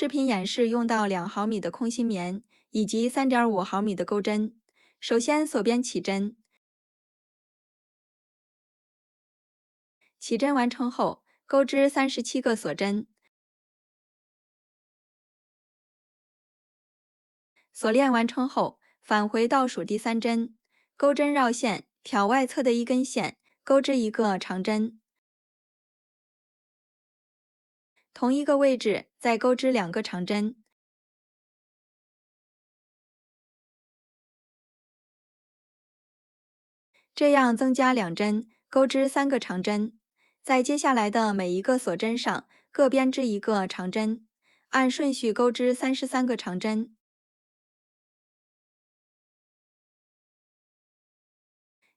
视频演示用到2毫米的空心棉以及3.5毫米的钩针。首先锁边起针，起针完成后，钩织37个锁针。锁链完成后，返回倒数第3针，钩针绕线，挑外侧的一根线，钩织一个长针。同一个位置再钩织2个长针。这样增加2针，钩织3个长针。在接下来的每一个锁针上各编织一个长针，按顺序钩织33个长针。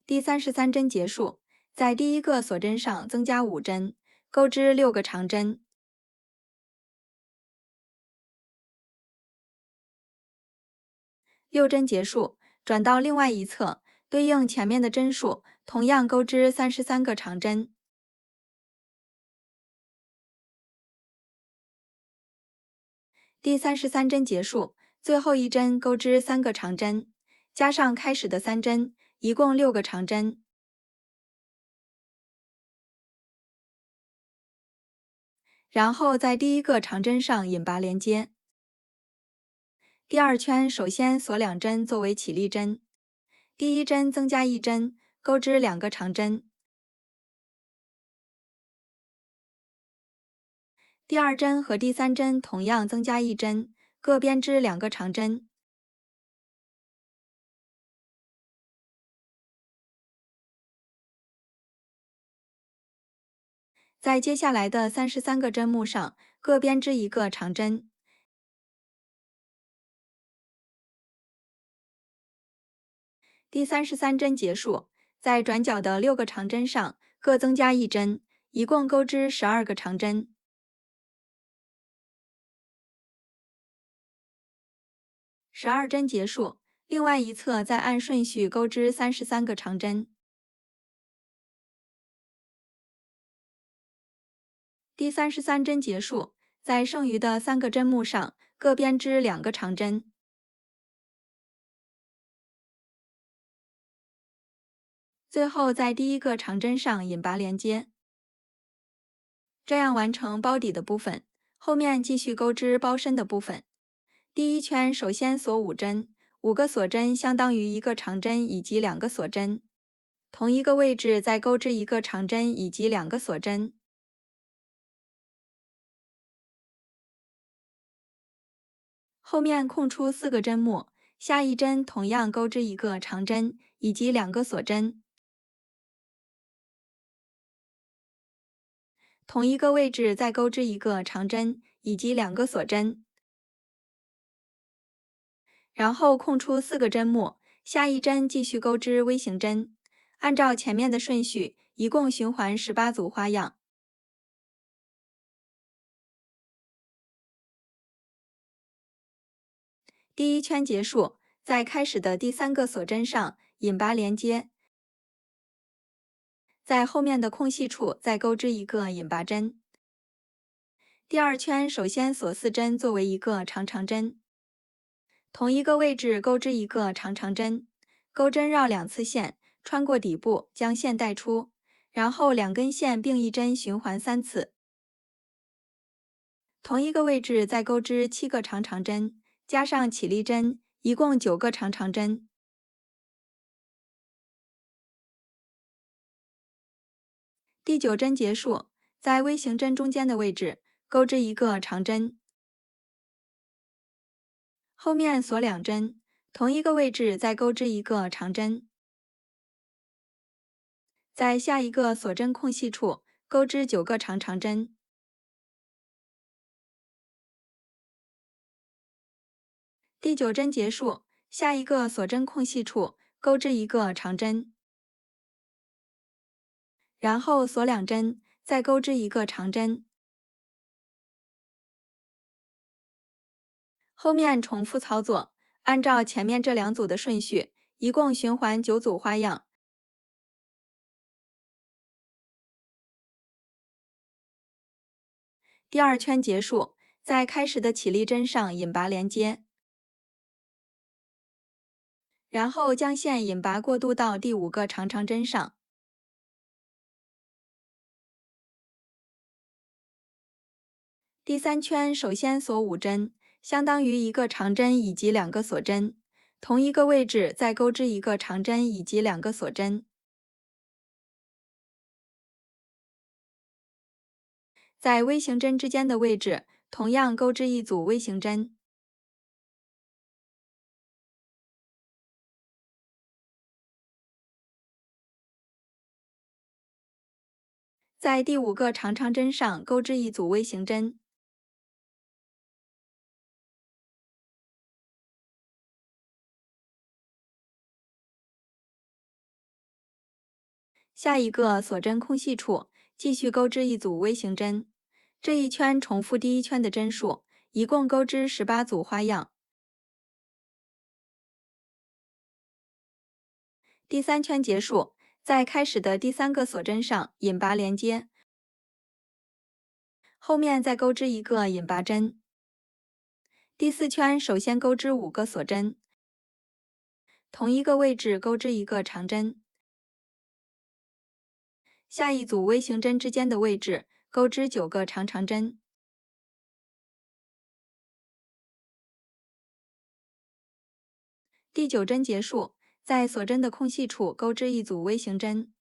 第33针结束，在第一个锁针上增加5针，钩织6个长针。6针结束，转到另外一侧，对应前面的针数，同样钩织33个长针。第33针结束，最后一针钩织3个长针，加上开始的3针，一共6个长针。然后在第一个长针上引拔连接。第二圈首先锁2针作为起立针，第一针增加1针，钩织2个长针。第二针和第3针同样增加1针，各编织2个长针。在接下来的33个针目上各编织一个长针。第33针结束，在转角的6个长针上各增加1针，一共钩织12个长针。12针结束，另外一侧再按顺序钩织33个长针。第33针结束，在剩余的3个针目上各编织2个长针。最后在第一个长针上引拔连接。这样完成包底的部分，后面继续钩织包身的部分。第一圈首先锁5针，5个锁针相当于1个长针以及2个锁针。同一个位置再钩织1个长针以及2个锁针。后面空出4个针目，下一针同样钩织1个长针以及2个锁针。同一个位置再钩织1个长针以及2个锁针。然后空出4个针目，下一针继续钩织微型针，按照前面的顺序，一共循环18组花样。第一圈结束，在开始的第3个锁针上引拔连接，在后面的空隙处再钩织一个引拔针。第二圈首先锁4针作为一个长长针，同一个位置钩织一个长长针，钩针绕2次线，穿过底部将线带出，然后2根线并一针循环3次。同一个位置再钩织7个长长针，加上起立针，一共9个长长针。第9针结束，在微型针中间的位置钩织一个长针，后面锁2针，同一个位置再钩织一个长针，在下一个锁针空隙处钩织9个长长针。第9针结束，下一个锁针空隙处钩织一个长针，然后锁2针，再钩织一个长针。后面重复操作，按照前面这2组的顺序，一共循环9组花样。第2圈结束，在开始的起立针上引拔连接，然后将线引拔过渡到第5个长长针上。第3圈首先锁5针，相当于1个长针以及2个锁针。同一个位置再钩织1个长针以及2个锁针。在 V 型针之间的位置，同样钩织一组 V 型针。在第5个长长针上钩织一组 V 型针。下一个锁针空隙处，继续钩织一组 V 型针。这一圈重复第1圈的针数，一共钩织18组花样。第3圈结束，在开始的第3个锁针上引拔连接，后面再钩织1个引拔针。第4圈首先钩织5个锁针，同一个位置钩织1个长针。下一组 V 型针之间的位置钩织9个长长针。第9针结束，在锁针的空隙处钩织一组 V 型针。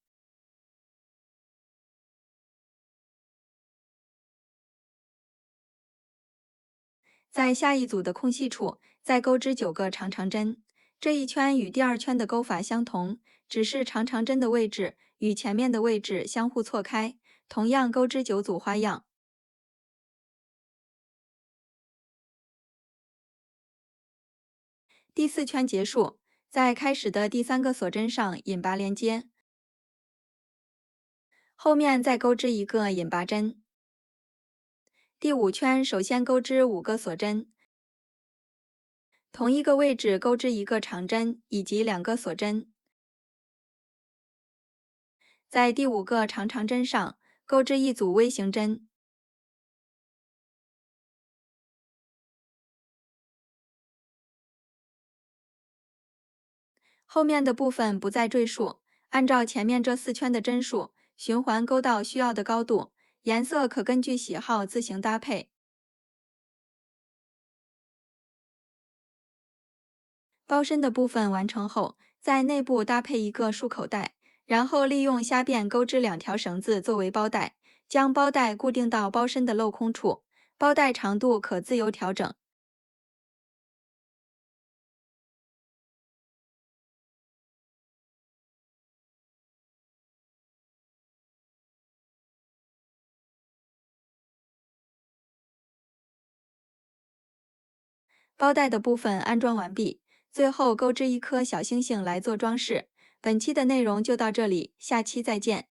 在下一组的空隙处再钩织9个长长针。这一圈与第2圈的钩法相同，只是长长针的位置与前面的位置相互错开，同样钩织9组花样。第4圈结束，在开始的第3个锁针上引拔连接，后面再钩织1个引拔针。第5圈首先钩织5个锁针，同一个位置钩织1个长针以及2个锁针。在第5个长长针上钩织一组 V 型针。后面的部分不再赘述，按照前面这4圈的针数，循环钩到需要的高度，颜色可根据喜好自行搭配。包身的部分完成后，在内部搭配一个束口袋，然后利用虾辫钩织2条绳子作为包带，将包带固定到包身的镂空处，包带长度可自由调整。包带的部分安装完毕，最后钩织一颗小星星来做装饰。本期的内容就到这里，下期再见。